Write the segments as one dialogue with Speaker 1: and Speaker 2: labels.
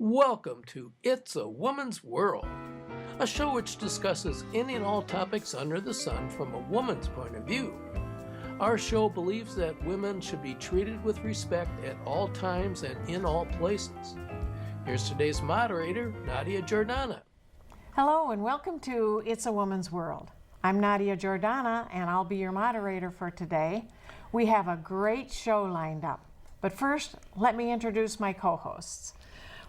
Speaker 1: Welcome to It's a Woman's World, a show which discusses any and all topics under the sun from a woman's point of view. Our show believes that women should be treated with respect at all times and in all places. Here's today's moderator, Nadia Jordana.
Speaker 2: Hello and welcome to It's a Woman's World. I'm Nadia Jordana and I'll be your moderator for today. We have a great show lined up. But first, let me introduce my co-hosts.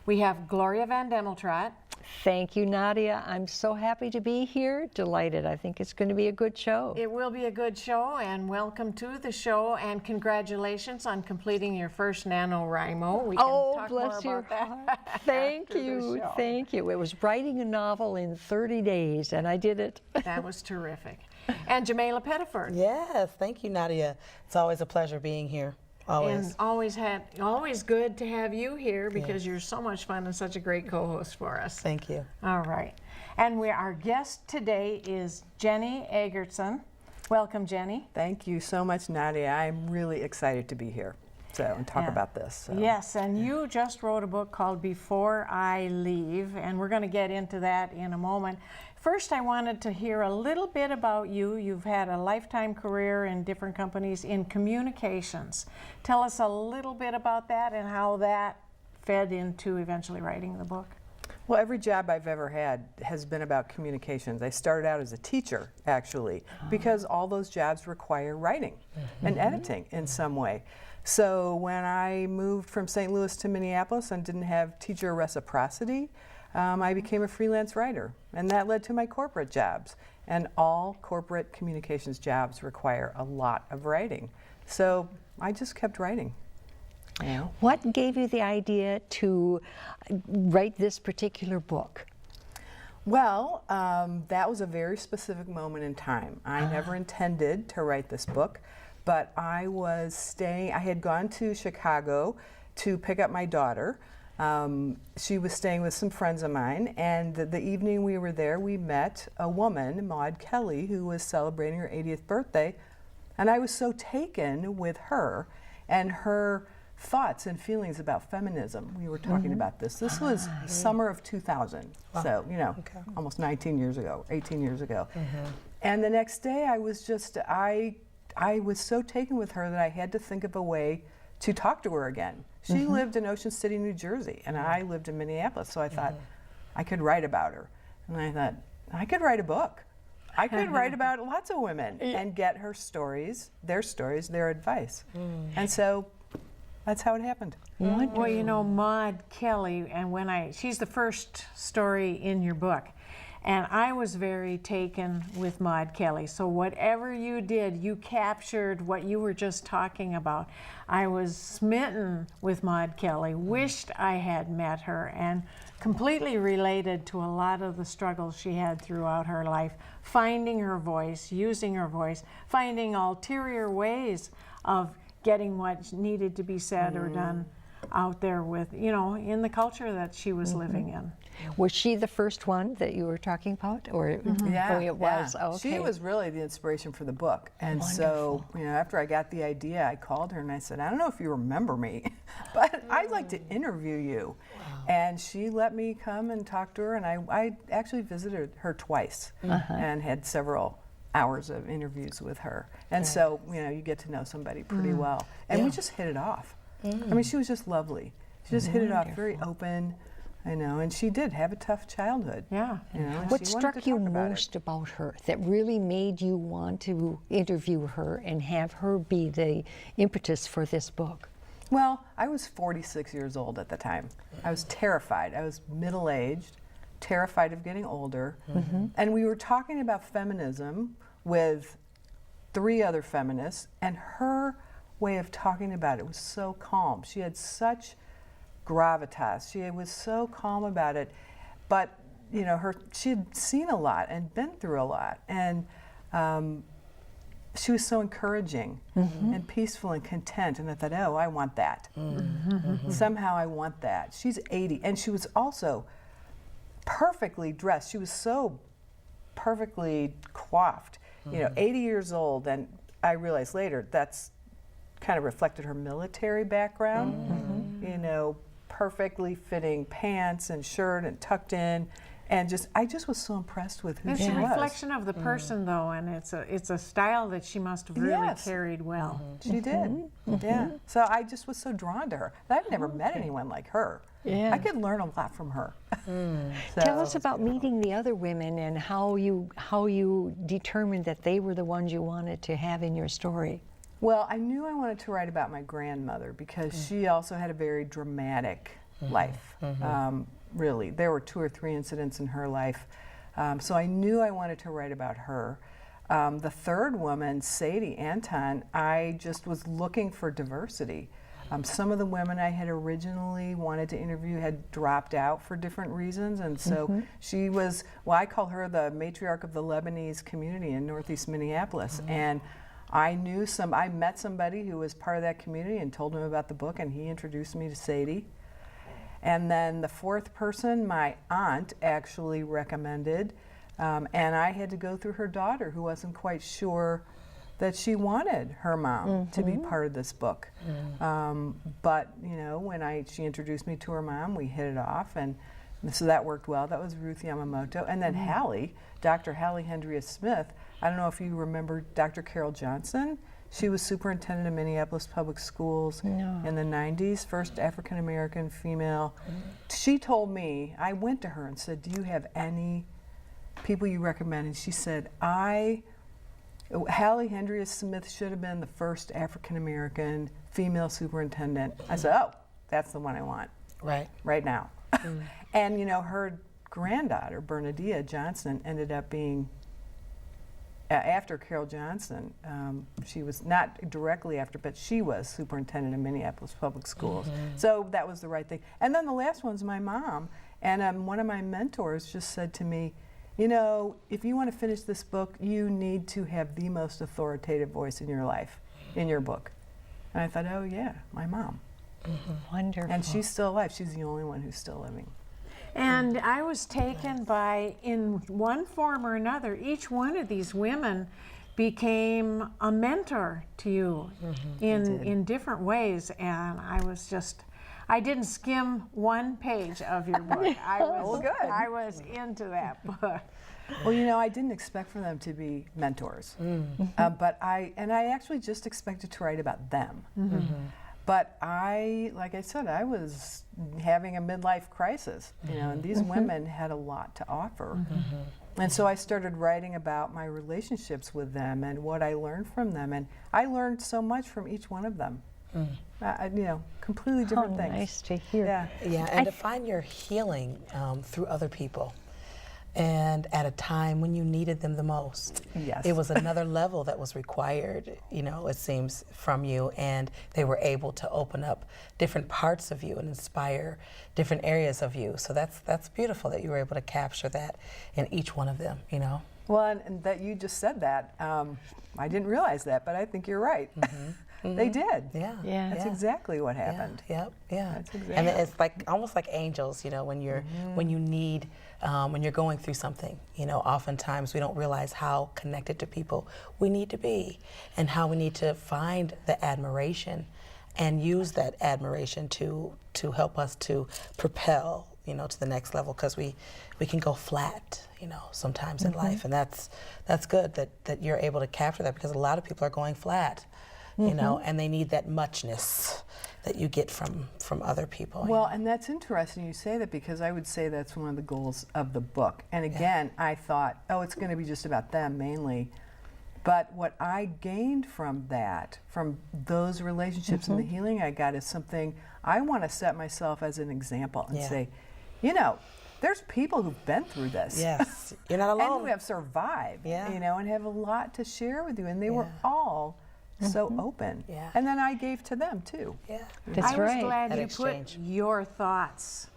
Speaker 2: We have Gloria Van Demeltrot.
Speaker 3: Thank you, Nadia. I'm so happy to be here. Delighted. I think it's going to be a good show.
Speaker 2: It will be a good show, and welcome to the show, and congratulations on completing your first NaNoWriMo. We can talk
Speaker 3: bless
Speaker 2: more
Speaker 3: your
Speaker 2: about that.
Speaker 3: heart. Thank you.
Speaker 2: show.
Speaker 3: Thank you. It was writing a novel in 30 days, and I did it.
Speaker 2: That was terrific. And Jamela Pettiford.
Speaker 4: Yes, thank you, Nadia. It's always a pleasure being here. Always.
Speaker 2: And always good to have you here because you're so much fun and such a great co-host for us.
Speaker 4: Thank you.
Speaker 2: All right. And our guest today is Jenney Egertson. Welcome, Jenney.
Speaker 5: Thank you so much, Nadia. I'm really excited to be here and talk about this. So.
Speaker 2: Yes, and you just wrote a book called Before I Leave, and we're going to get into that in a moment. First, I wanted to hear a little bit about you. You've had a lifetime career in different companies in communications. Tell us a little bit about that and how that fed into eventually writing the book.
Speaker 5: Well, every job I've ever had has been about communications. I started out as a teacher, actually, because all those jobs require writing and editing in some way. So when I moved from St. Louis to Minneapolis and didn't have teacher reciprocity, I became a freelance writer, and that led to my corporate jobs. And all corporate communications jobs require a lot of writing. So I just kept writing. Yeah.
Speaker 3: What gave you the idea to write this particular book?
Speaker 5: Well, that was a very specific moment in time. I never intended to write this book, but I had gone to Chicago to pick up my daughter. She was staying with some friends of mine, and the evening we were there, we met a woman, Maud Kelly, who was celebrating her 80th birthday, and I was so taken with her and her thoughts and feelings about feminism. We were talking about this. This was summer of 2000, so, almost 19 years ago, 18 years ago. And the next day I was so taken with her that I had to think of a way to talk to her again. She lived in Ocean City, New Jersey, and I lived in Minneapolis, so I thought I could write about her. And I thought, I could write a book. I could write about lots of women and get her stories, their advice. And so that's how it happened.
Speaker 2: Well, you know, Maud Kelly, and she's the first story in your book. And I was very taken with Maud Kelly. So whatever you did, you captured what you were just talking about. I was smitten with Maud Kelly, wished I had met her, and completely related to a lot of the struggles she had throughout her life, finding her voice, using her voice, finding ulterior ways of getting what needed to be said or done out there with, in the culture that she was living in.
Speaker 3: Was she the first one that you were talking about, or it was?
Speaker 5: Yeah.
Speaker 3: Okay.
Speaker 5: She was really the inspiration for the book. And so, after I got the idea, I called her and I said, I don't know if you remember me, but I'd like to interview you. Wow. And she let me come and talk to her, and I actually visited her twice and had several hours of interviews with her. And so, you get to know somebody pretty well. And we just hit it off. I mean, she was just lovely. She just hit it off, very open. And she did have a tough childhood.
Speaker 2: Yeah.
Speaker 3: What struck you most about her that really made you want to interview her and have her be the impetus for this book?
Speaker 5: Well, I was 46 years old at the time. I was terrified. I was middle-aged, terrified of getting older. And we were talking about feminism with 3 other feminists, and her way of talking about it was so calm. She had such gravitas. She was so calm about it, but she had seen a lot and been through a lot, and she was so encouraging and peaceful and content. And I thought, oh, I want that. Somehow I want that. She's 80, and she was also perfectly dressed. She was so perfectly coiffed. 80 years old, and I realized later that's kind of reflected her military background. perfectly fitting pants and shirt and tucked in. And I just was so impressed with who
Speaker 2: It's
Speaker 5: she
Speaker 2: a
Speaker 5: was.
Speaker 2: reflection of the person, though, and it's a style that she must have really
Speaker 5: Yes.
Speaker 2: carried well.
Speaker 5: She did. Yeah. So I just was so drawn to her. I've never met anyone like her.
Speaker 3: Yeah.
Speaker 5: I could learn a lot from her.
Speaker 3: Tell us about meeting the other women and how you determined that they were the ones you wanted to have in your story.
Speaker 5: Well, I knew I wanted to write about my grandmother because she also had a very dramatic life. Really, there were 2 or 3 incidents in her life, so I knew I wanted to write about her. The third woman, Sadie Anton, I just was looking for diversity. Some of the women I had originally wanted to interview had dropped out for different reasons, and so she was, well, I call her the matriarch of the Lebanese community in Northeast Minneapolis. And I met somebody who was part of that community and told him about the book, and he introduced me to Sadie. And then the fourth person, my aunt actually recommended, and I had to go through her daughter, who wasn't quite sure that she wanted her mom to be part of this book. But you know, when she introduced me to her mom, we hit it off, and so that worked well. That was Ruth Yamamoto. And then Hallie, Dr. Hallie Hendria Smith. I don't know if you remember Dr. Carol Johnson. She was superintendent of Minneapolis Public Schools in the 90s, first African-American female. She told me, I went to her and said, do you have any people you recommend? And she said, Hallie Hendria Smith should have been the first African-American female superintendent. I said, oh, that's the one I want. Right now. And you know, her granddaughter, Bernadilla Johnson, ended up being after Carol Johnson. She was not directly after, but she was superintendent of Minneapolis Public Schools. So that was the right thing. And then the last one's my mom. And one of my mentors just said to me, you know, if you want to finish this book, you need to have the most authoritative voice in your life, in your book. And I thought, oh yeah, my mom.
Speaker 3: Wonderful.
Speaker 5: And she's still alive. She's the only one who's still living.
Speaker 2: And I was taken by, in one form or another, each one of these women became a mentor to you in different ways. And I didn't skim one page of your book. I was into that book.
Speaker 5: Well, you know, I didn't expect for them to be mentors, but I actually just expected to write about them. But like I said, I was having a midlife crisis, you know, and these women had a lot to offer. And so I started writing about my relationships with them and what I learned from them. And I learned so much from each one of them. You know, completely different things.
Speaker 3: Nice to hear.
Speaker 6: Yeah, and to find your healing through other people. And at a time when you needed them the most.
Speaker 5: Yes.
Speaker 6: It was another level that was required, you know, it seems, from you, and they were able to open up different parts of you and inspire different areas of you. So that's beautiful that you were able to capture that in each one of them, you know.
Speaker 5: Well, and that you just said that, I didn't realize that, but I think you're right. They did.
Speaker 6: Yeah.
Speaker 5: That's exactly what happened.
Speaker 6: Yeah.
Speaker 5: That's exactly.
Speaker 6: And it's like almost like angels, you know, when you're when you need when you're going through something, you know, oftentimes we don't realize how connected to people we need to be and how we need to find the admiration and use that admiration to help us to propel, you know, to the next level, because we can go flat, you know, sometimes in life, and that's good that you're able to capture that, because a lot of people are going flat, you know, and they need that muchness that you get from other people.
Speaker 5: Well, and that's interesting you say that, because I would say that's one of the goals of the book. And again, I thought, oh, it's going to be just about them mainly. But what I gained from that, from those relationships and the healing I got, is something I want to set myself as an example and say, you know, there's people who've been through this.
Speaker 6: Yes, you're not alone.
Speaker 5: And who have survived, you know, and have a lot to share with you. And they were all so open. And then I gave to them too.
Speaker 3: That's
Speaker 2: I was glad you put your thoughts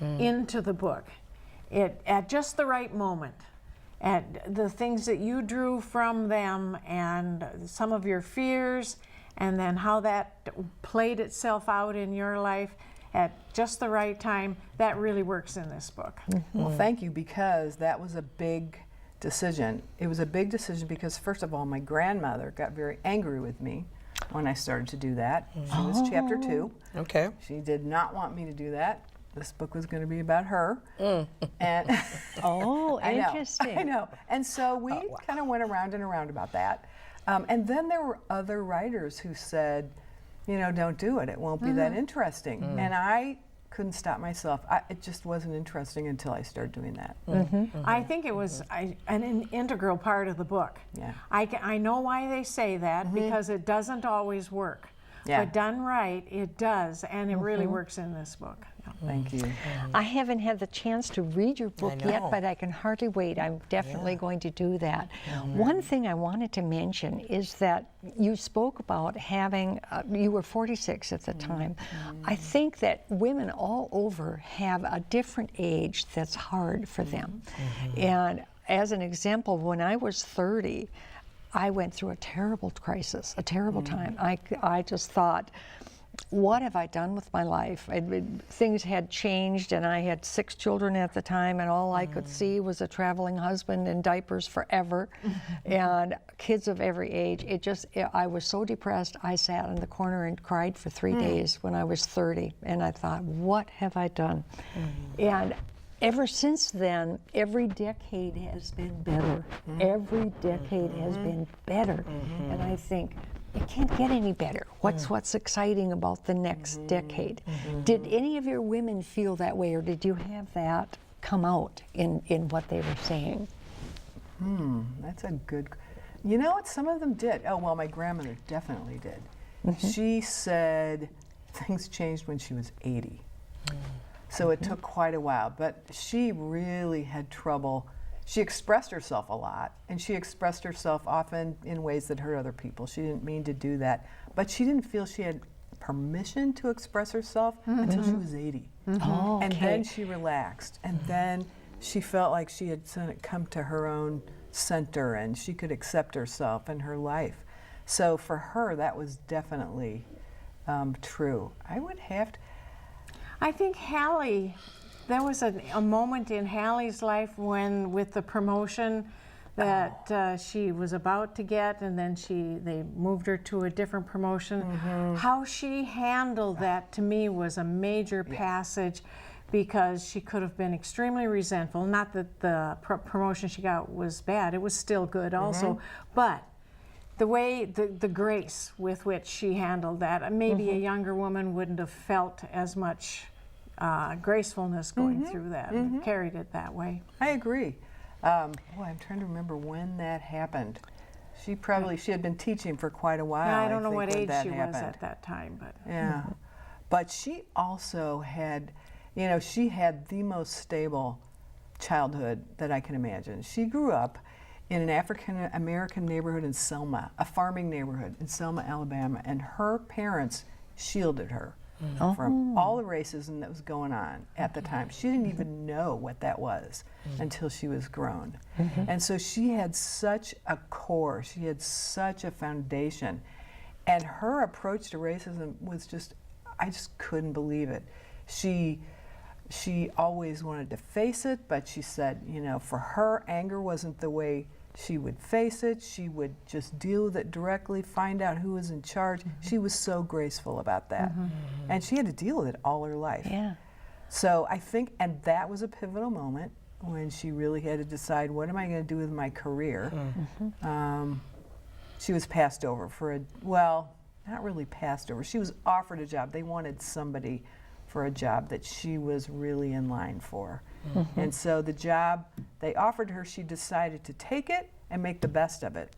Speaker 2: into the book at just the right moment, at the things that you drew from them and some of your fears, and then how that played itself out in your life at just the right time. That really works in this book.
Speaker 5: Well, thank you, because that was a big decision. It was a big decision because, first of all, my grandmother got very angry with me when I started to do that. She was chapter 2.
Speaker 6: Okay.
Speaker 5: She did not want me to do that. This book was going to be about her. And
Speaker 3: Oh,
Speaker 5: I know,
Speaker 3: interesting.
Speaker 5: I know. And so we kind of went around and around about that. And then there were other writers who said, you know, don't do it. It won't be that interesting. And I couldn't stop myself. It just wasn't interesting until I started doing that.
Speaker 2: I think it was an integral part of the book.
Speaker 5: Yeah.
Speaker 2: I know why they say that, because it doesn't always work.
Speaker 5: Yeah.
Speaker 2: But done right, it does, and it really works in this book.
Speaker 5: Thank you.
Speaker 3: I haven't had the chance to read your book yet, but I can hardly wait. I'm definitely going to do that. One thing I wanted to mention is that you spoke about having, you were 46 at the time. I think that women all over have a different age that's hard for them. And as an example, when I was 30, I went through a terrible crisis, a terrible time. I just thought, what have I done with my life? Things had changed, and I had 6 children at the time, and all I could see was a traveling husband in diapers forever, and kids of every age. I was so depressed, I sat in the corner and cried for 3 days when I was 30, and I thought, what have I done? And ever since then, every decade has been better. Every decade has been better. And I think, it can't get any better. What's exciting about the next decade? Did any of your women feel that way, or did you have that come out in what they were saying?
Speaker 5: That's a good, you know what, some of them did. Oh, well, my grandmother definitely did. She said things changed when she was 80. So it took quite a while, but she really had trouble. She expressed herself a lot, and she expressed herself often in ways that hurt other people. She didn't mean to do that, but she didn't feel she had permission to express herself until she was 80.
Speaker 3: Oh,
Speaker 5: And then she relaxed, and then she felt like she had come to her own center, and she could accept herself and her life. So for her, that was definitely true. I would have to.
Speaker 2: I think Hallie, there was a moment in Hallie's life when, with the promotion that she was about to get, and then they moved her to a different promotion. How she handled that, to me, was a major passage, because she could have been extremely resentful. Not that the promotion she got was bad, it was still good also, but the way, the grace with which she handled that, maybe a younger woman wouldn't have felt as much gracefulness going through that, and carried it that way.
Speaker 5: I agree. I'm trying to remember when that happened. She had been teaching for quite a while.
Speaker 2: Yeah, I don't know
Speaker 5: think,
Speaker 2: what
Speaker 5: when
Speaker 2: age
Speaker 5: that
Speaker 2: she was
Speaker 5: happened.
Speaker 2: at that time, but
Speaker 5: Yeah, but she also had, she had the most stable childhood that I can imagine. She grew up in an African American neighborhood in Selma, a farming neighborhood in Selma, Alabama, and her parents shielded her from all the racism that was going on at the time. She didn't even know what that was until she was grown. And so she had such a core, she had such a foundation, and her approach to racism was just, I just couldn't believe it. She always wanted to face it, but she said, for her, anger wasn't the way she would face it. She would just deal with it directly, find out who was in charge. She was so graceful about that. And she had to deal with it all her life.
Speaker 3: Yeah.
Speaker 5: So I think, and that was a pivotal moment when she really had to decide, what am I going to do with my career? She was passed over not really passed over. She was offered a job. They wanted somebody for a job that she was really in line for. And so the job they offered her, she decided to take it and make the best of it,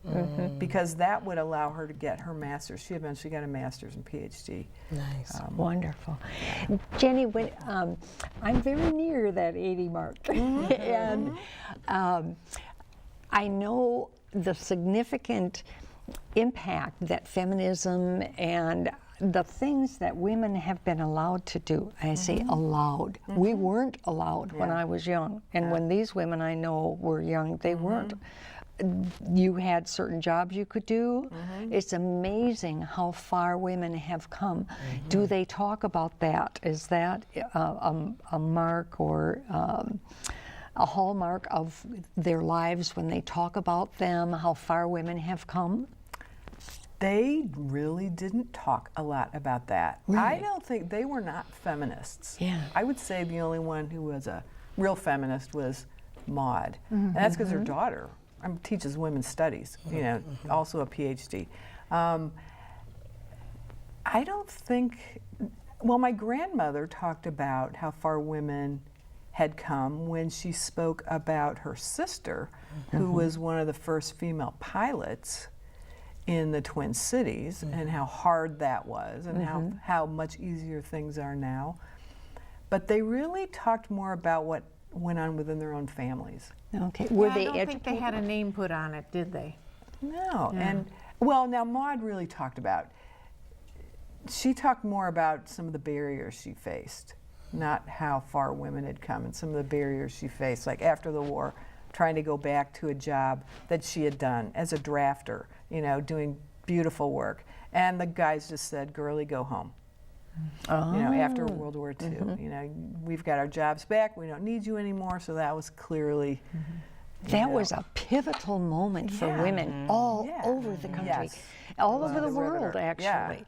Speaker 5: because that would allow her to get her master's. She eventually got a master's and PhD.
Speaker 6: Nice.
Speaker 3: Wonderful. Jenney, when, I'm very near that 80 mark. And I know the significant impact that feminism and the things that women have been allowed to do, I say allowed. We weren't allowed when I was young. And when these women I know were young, they weren't. You had certain jobs you could do. It's amazing how far women have come. Do they talk about that? Is that a mark or a hallmark of their lives when they talk about them, how far women have come?
Speaker 5: They really didn't talk a lot about that. I don't think they were not feminists.
Speaker 3: Yeah.
Speaker 5: I would say the only one who was a real feminist was Maud. And that's because her daughter teaches women's studies, you know, also a PhD. I don't think, well, my grandmother talked about how far women had come when she spoke about her sister, who was one of the first female pilots in the Twin Cities, and how hard that was, and how much easier things are now. But they really talked more about what went on within their own families.
Speaker 3: Okay. Were
Speaker 2: Yeah,
Speaker 3: they
Speaker 2: I don't think
Speaker 3: educated?
Speaker 2: they had a name put on it, did they?
Speaker 5: No, and well, now Maud really talked about, she talked more about some of the barriers she faced, not how far women had come, and some of the barriers she faced, like after the war, trying to go back to a job that she had done as a drafter, you know, doing beautiful work. And the guys just said, girlie, go home. You know, after World War II, you know, we've got our jobs back, we don't need you anymore, so that was clearly,
Speaker 3: That was a pivotal moment for women all over the country, all over the world, actually.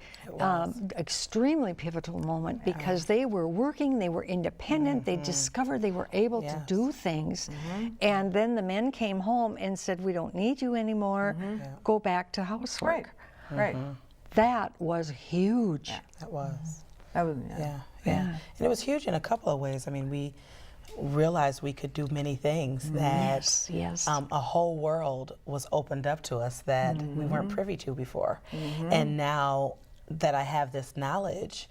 Speaker 3: Extremely pivotal moment because they were working, they were independent, they discovered they were able to do things. And then the men came home and said, we don't need you anymore, go back to housework.
Speaker 5: right.
Speaker 3: That was huge.
Speaker 6: That was.
Speaker 5: That was,
Speaker 6: Yeah. And it was huge in a couple of ways. I mean, we realized we could do many things that a whole world was opened up to us that we weren't privy to before. And now that I have this knowledge,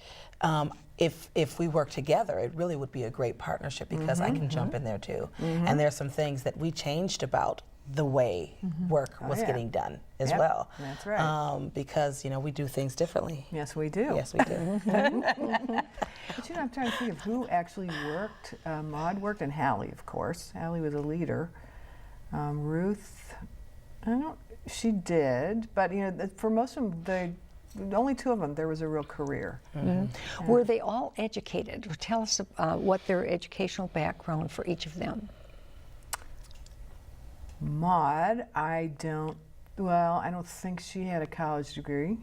Speaker 6: if we work together, it really would be a great partnership because I can jump in there too. And there's some things that we changed about the way work was getting done as well.
Speaker 5: That's right.
Speaker 6: Because, you know, we do things differently.
Speaker 5: Yes, we do.
Speaker 6: Yes, we do.
Speaker 5: But you know, I'm trying to think of who actually worked. Maud worked, and Hallie, of course. Hallie was a leader. Ruth, she did, but you know, for most of them, only two of them, there was a real career.
Speaker 3: Were they all educated? Tell us what their educational background for each of them.
Speaker 5: Maud, I don't think she had a college degree.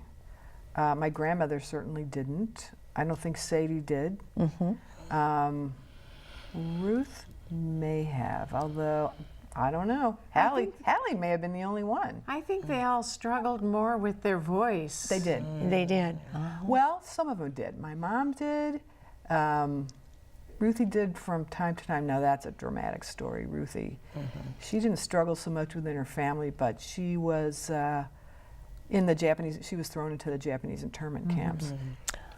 Speaker 5: My grandmother certainly didn't. I don't think Sadie did. Ruth may have, although I don't know. Hallie may have been the only one.
Speaker 2: I think they all struggled more with their voice.
Speaker 5: They did.
Speaker 3: They did.
Speaker 5: Well, some of them did. My mom did. Ruthie did from time to time. Now that's a dramatic story, Ruthie. She didn't struggle so much within her family, but she was in the Japanese, she was thrown into the Japanese internment camps.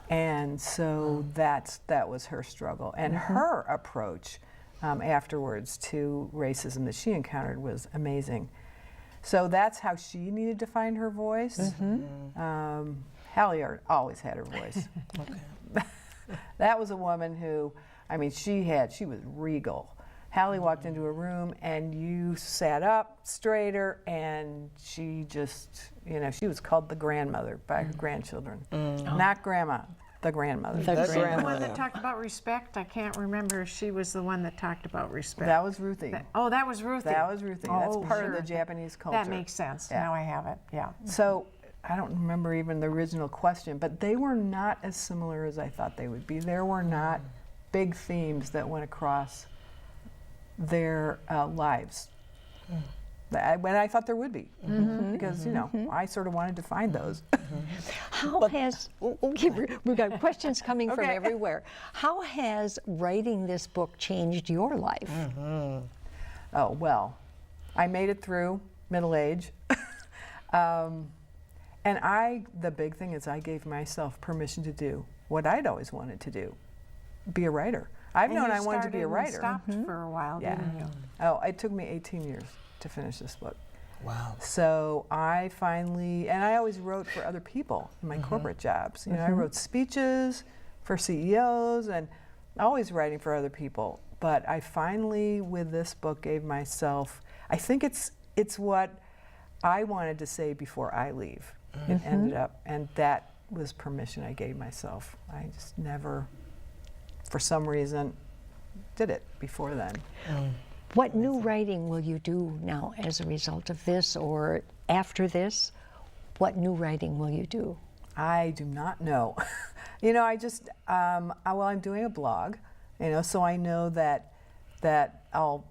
Speaker 5: And so that was her struggle. And her approach afterwards to racism that she encountered was amazing. So that's how she needed to find her voice. Hallie always had her voice. That was a woman who, I mean, she was regal. Hallie walked into a room and you sat up straighter, and she just, you know, she was called the grandmother by her grandchildren. Not grandma, the grandmother.
Speaker 2: Was she the one that talked about respect? I can't remember if she was the one that talked about respect.
Speaker 5: That was Ruthie.
Speaker 2: That was Ruthie.
Speaker 5: That was Ruthie. That's part of
Speaker 2: sure.
Speaker 5: the Japanese culture.
Speaker 2: That makes sense. Now I have it. Yeah.
Speaker 5: So I don't remember even the original question, but they were not as similar as I thought they would be. There were not big themes that went across their lives. When I thought there would be, because you know, I sort of wanted to find those.
Speaker 3: How has, we've got questions coming from everywhere. How has writing this book changed your life?
Speaker 5: Oh, well, I made it through middle age. And the big thing is I gave myself permission to do what I'd always wanted to do, be a writer. I've known I wanted to be a writer.
Speaker 2: Stopped for a while, didn't you?
Speaker 5: Oh, it took me 18 years to finish this book.
Speaker 6: Wow.
Speaker 5: So I finally, and I always wrote for other people in my corporate jobs. You know, I wrote speeches for CEOs and always writing for other people. But I finally, with this book, gave myself, I think it's what I wanted to say before I leave. It ended up, and that was permission I gave myself. I just never, for some reason, did it before then.
Speaker 3: What new writing will you do now as a result of this or after this? what new writing will you do?
Speaker 5: I do not know. You know, I just, well, I'm doing a blog, you know, so I know that I'll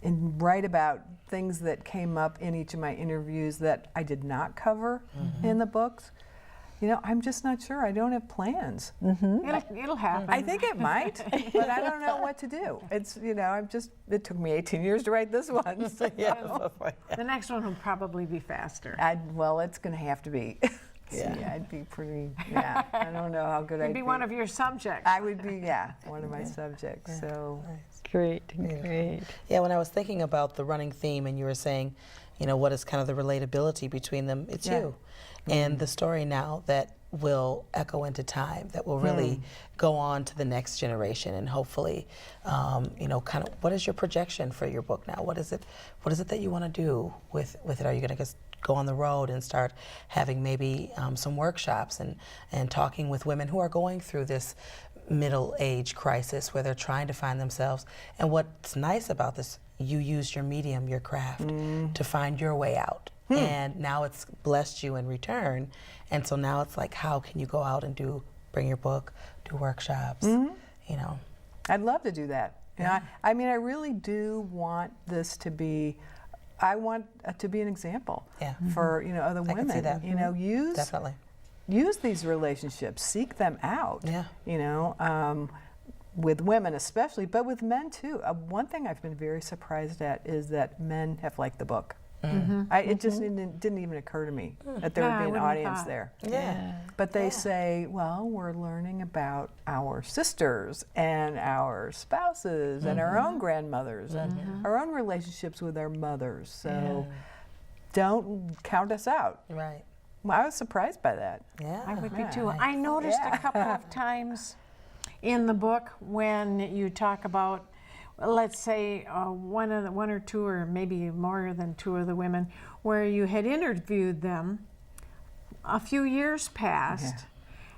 Speaker 5: write about things that came up in each of my interviews that I did not cover in the books. You know, I'm just not sure. I don't have plans.
Speaker 2: It'll happen.
Speaker 5: I think it might, but I don't know what to do. It's, you know, it took me 18 years to write this one. So,
Speaker 2: The next one will probably be faster.
Speaker 5: well, it's going to have to be. Yeah, I'd be pretty, I don't know how good I'd be.
Speaker 2: It'd be one of your subjects.
Speaker 5: I would be, one of my subjects. So
Speaker 3: Great, great.
Speaker 6: Yeah, when I was thinking about the running theme and you were saying, you know, what is kind of the relatability between them, it's you. And the story now that will echo into time, that will really go on to the next generation, and hopefully, you know, kind of, what is your projection for your book now? What is it that you want to do with it? Are you going to go on the road and start having maybe some workshops and talking with women who are going through this middle age crisis where they're trying to find themselves? And what's nice about this, you used your medium, your craft, to find your way out. And now it's blessed you in return. And so now it's like, how can you go out and bring your book, do workshops, you know?
Speaker 5: I'd love to do that. You know, I mean, I really do want this to be, I want to be an example for, you know, other women.
Speaker 6: can see that.
Speaker 5: You know,
Speaker 6: Definitely.
Speaker 5: use these relationships, seek them out. You know, with women especially, but with men too. One thing I've been very surprised at is that men have liked the book. It just didn't even occur to me that there would be an audience there. But they say, well, we're learning about our sisters and our spouses and our own grandmothers and our own relationships with our mothers. So don't count us out.
Speaker 6: Right.
Speaker 5: Well, I was surprised by that.
Speaker 2: I would be too. I noticed a couple of times in the book when you talk about, let's say, one or two, or maybe more than two of the women, where you had interviewed them a few years past,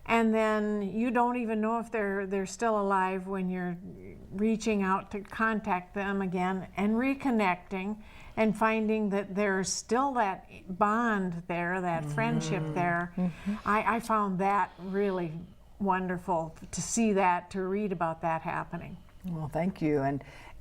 Speaker 2: and then you don't even know if they're still alive when you're reaching out to contact them again and reconnecting and finding that there's still that bond there, that friendship there. I found that really wonderful to see that, to read about that happening.
Speaker 5: Well, thank you.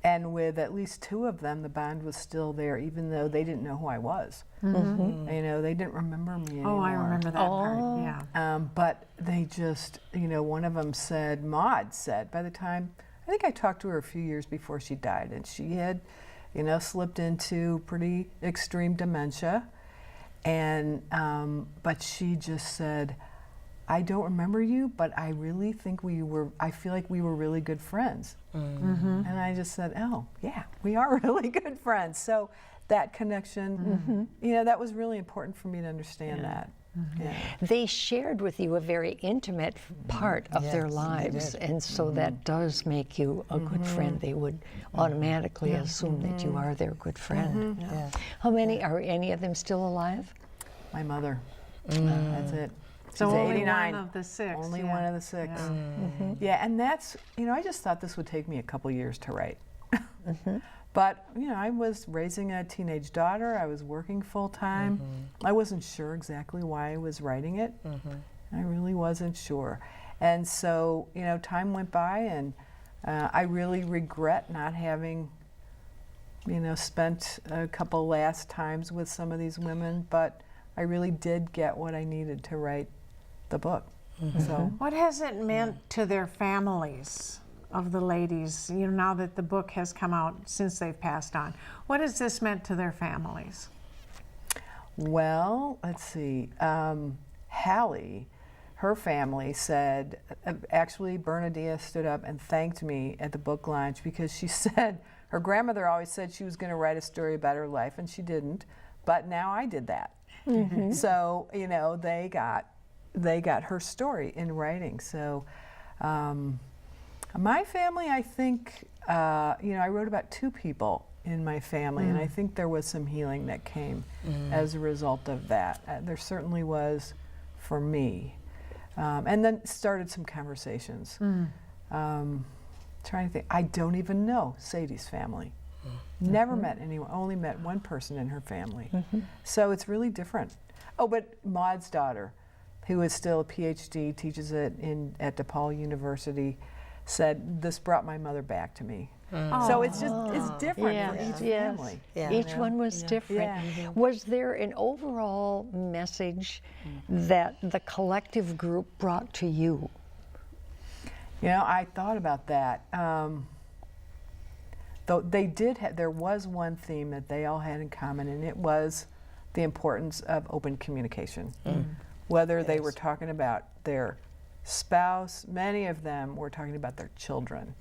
Speaker 5: And with at least two of them, the bond was still there, even though they didn't know who I was. You know, they didn't remember me anymore.
Speaker 2: Oh, I remember that part, yeah.
Speaker 5: But they just, you know, one of them said, Maud said, by the time, I think I talked to her a few years before she died, and she had, you know, slipped into pretty extreme dementia. And, but she just said, I don't remember you, but I really think I feel like we were really good friends. And I just said, oh, yeah, we are really good friends. So that connection, you know, that was really important for me to understand that.
Speaker 3: They shared with you a very intimate part of their lives, and so that does make you a good friend. They would automatically assume that you are their good friend. How many, are any of them still alive?
Speaker 5: My mother, that's it.
Speaker 2: So
Speaker 5: She's
Speaker 2: only
Speaker 5: 89.
Speaker 2: one of the six.
Speaker 5: Only one of the six. Yeah, and that's, you know, I just thought this would take me a couple years to write. But, you know, I was raising a teenage daughter. I was working full time. I wasn't sure exactly why I was writing it. I really wasn't sure. And so, you know, time went by, and I really regret not having, you know, spent a couple last times with some of these women, but I really did get what I needed to write the book. So,
Speaker 2: what has it meant to their families of the ladies, you know, now that the book has come out since they've passed on? What has this meant to their families?
Speaker 5: well, let's see. Hallie, her family said, actually, Bernadette stood up and thanked me at the book launch because she said her grandmother always said she was going to write a story about her life, and she didn't. But now I did that. So, you know, they got her story in writing. So my family, I think, you know, I wrote about 2 people in my family, and I think there was some healing that came as a result of that. There certainly was for me. And then started some conversations. Trying to think, I don't even know Sadie's family. Never met anyone, only met one person in her family. So it's really different. Oh, but Maud's daughter, who is still a PhD, teaches it at DePaul University, said, this brought my mother back to me. So it's different for each family.
Speaker 6: Yeah.
Speaker 3: Each one was different. Was there an overall message that the collective group brought to you?
Speaker 5: You know, I thought about that. Though they did there was one theme that they all had in common, and it was the importance of open communication. Whether they were talking about their spouse, many of them were talking about their children.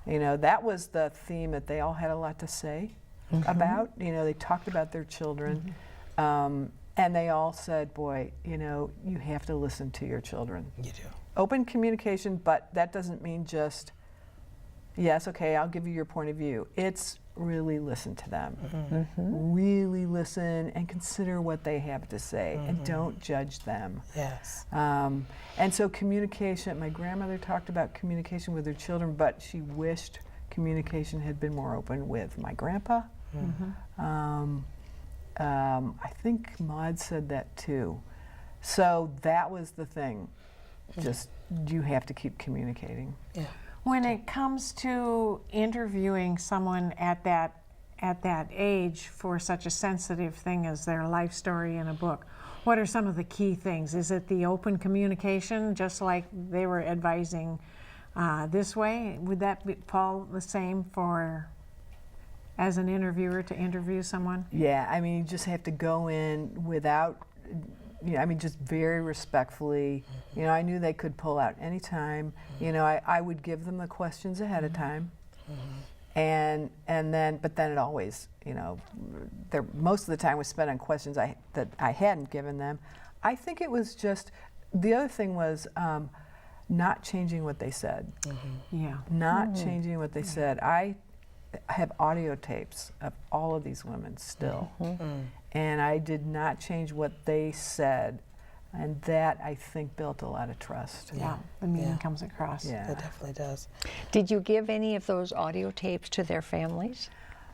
Speaker 5: You know, that was the theme that they all had a lot to say about. You know, they talked about their children, and they all said, boy, you know, you have to listen to your children.
Speaker 6: You do.
Speaker 5: Open communication, but that doesn't mean just, yes, okay, I'll give you your point of view. It's really listen to them. Really listen and consider what they have to say, and don't judge them.
Speaker 6: Yes.
Speaker 5: And so communication, my grandmother talked about communication with her children, but she wished communication had been more open with my grandpa. I think Maud said that too. So that was the thing. Just, you have to keep communicating.
Speaker 6: Yeah.
Speaker 2: When it comes to interviewing someone at that age for such a sensitive thing as their life story in a book, what are some of the key things? Is it the open communication, just like they were advising this way? Would that fall the same for, as an interviewer, to interview someone?
Speaker 5: Yeah, I mean, you just have to go in without, you know, I mean, just very respectfully. You know, I knew they could pull out any time. You know, I would give them the questions ahead of time. And then, but then it always, you know, most of the time was spent on questions that I hadn't given them. I think it was just, the other thing was not changing what they said.
Speaker 2: Yeah.
Speaker 5: Not changing what they said. I have audio tapes of all of these women still. And I did not change what they said. And that, I think, built a lot of trust.
Speaker 2: Yeah, the meaning comes across.
Speaker 5: Yeah.
Speaker 6: It definitely does.
Speaker 3: Did you give any of those audio tapes to their families?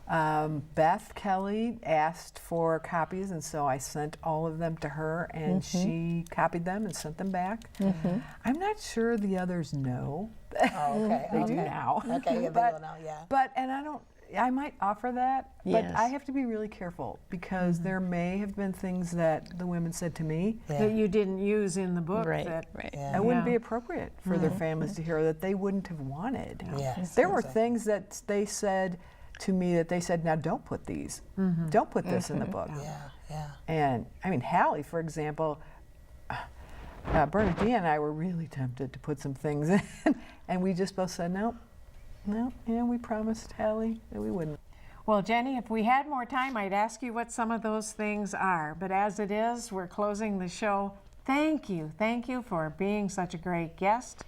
Speaker 5: Beth Kelly asked for copies, and so I sent all of them to her, and she copied them and sent them back. I'm not sure the others know.
Speaker 6: Oh, okay.
Speaker 5: They do now.
Speaker 6: Okay, yeah, they will now, yeah.
Speaker 5: But, and I might offer that, but
Speaker 3: Yes.
Speaker 5: I have to be really careful, because there may have been things that the women said to me
Speaker 2: That you didn't use in the book.
Speaker 3: Right,
Speaker 2: That,
Speaker 3: right.
Speaker 5: that wouldn't be appropriate for their families to hear, that they wouldn't have wanted.
Speaker 6: Yes,
Speaker 5: There were
Speaker 6: exactly.
Speaker 5: things that they said to me that they said, now don't put these, don't put this in the book.
Speaker 6: Yeah.
Speaker 5: And I mean, Hallie, for example, Bernadine and I were really tempted to put some things in, and we just both said, no, we promised Hallie that we wouldn't.
Speaker 2: well, Jenny, if we had more time, I'd ask you what some of those things are. But as it is, we're closing the show. Thank you for being such a great guest.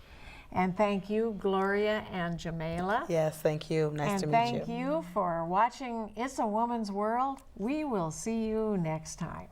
Speaker 2: And thank you, Gloria and Jamila.
Speaker 6: Yes, thank you. Nice to meet you.
Speaker 2: And thank you for watching It's a Woman's World. We will see you next time.